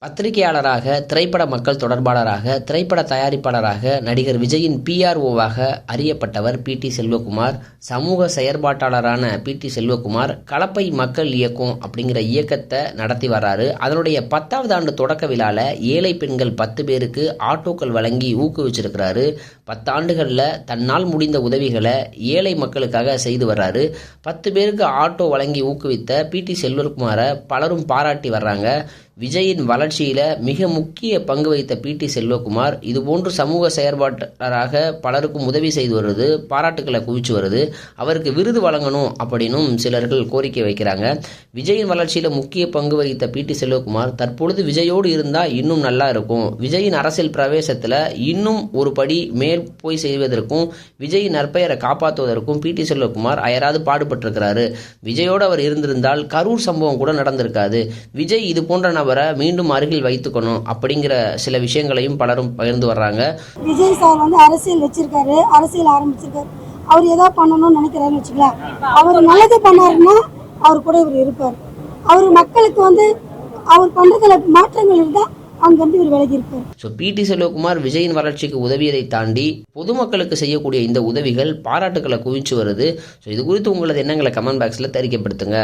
பத்திரிகையாளராக, திரைப்பட மக்கள் தொடர்பாளராக, திரைப்பட தயாரிப்பாளராக, நடிகர் விஜயின் PROவாக அறியப்பட்டவர் பி.டி. செல்வகுமார். சமூக செயற்பாட்டாளரான பி.டி. செல்வகுமார் கலப்பை மக்கள் இயக்கம் அப்படிங்கிற இயக்கத்தை நடத்தி வர்றாரு. அதனுடைய 10வது ஆண்டு தொடக்க விழாவில் ஏழை பெண்கள் 10 பேருக்கு ஆட்டோக்கள் வழங்கி ஊக்குவிச்சிருக்கிறாரு. 10 ஆண்டுகளில் தன்னால் முடிந்த உதவிகளை ஏழை மக்களுக்காக செய்து வர்றாரு. 10 பேருக்கு ஆட்டோ வழங்கி ஊக்குவித்த பி.டி. செல்வகுமாரை பலரும் பாராட்டி வர்றாங்க. விஜயின் வளர்ச்சியில் மிக முக்கிய பங்கு வகித்த பி.டி. செல்வகுமார் இதுபோன்று சமூக செயற்பாட்டாளராக பலருக்கும் உதவி செய்து வருது, பாராட்டுக்களை குவிச்சு வருது. அவருக்கு விருது வழங்கணும் அப்படின்னும் சிலர்கள் கோரிக்கை வைக்கிறாங்க. விஜயின் வளர்ச்சியில் முக்கிய பங்கு வகித்த பி.டி. செல்வகுமார் தற்பொழுது விஜயோடு இருந்தால் இன்னும் நல்லா இருக்கும், விஜயின் அரசியல் பிரவேசத்தில் இன்னும் ஒரு படி மேல் போய் செய்வதற்கும் விஜயின் நற்பெயரை காப்பாற்றுவதற்கும் பி.டி. செல்வகுமார் அயராது பாடுபட்டிருக்கிறாரு. விஜயோடு அவர் இருந்திருந்தால் கரூர் சம்பவம் கூட நடந்திருக்காது. விஜய் இது போன்ற நபரை மீண்டும் அருகில் வைத்துக்கணும் அப்படிங்கிற சில விஷயங்களையும் பலரும் பகிர்ந்து வர்றாங்க. விஜய் சார் அரசியல் வச்சிருக்காரு, அரசியல் ஆரம்பிச்சிருக்காரு. அவர் ஏதாவது பண்ணணும்னு நினைக்கிறாருன்னு வச்சுக்கலாம். அவர் நல்லது பண்ணாருன்னா அவர் கூட இவர் இருப்பார். அவர் மக்களுக்கு அவர் பண்றதுல மாற்றங்கள் இருந்தா அங்கிருந்து இவர் விலகி இருப்பார். So PT. செல்வகுமார் விஜயின் வளர்ச்சிக்கு உதவியதை தாண்டி பொதுமக்களுக்கு செய்யக்கூடிய இந்த உதவிகள் பாராட்டுக்களை குவிச்சு வருது. ஸோ இது குறித்து உங்களது எண்ணங்களை கமெண்ட் பாக்ஸில் தெரிவிக்கப்படுத்துங்க.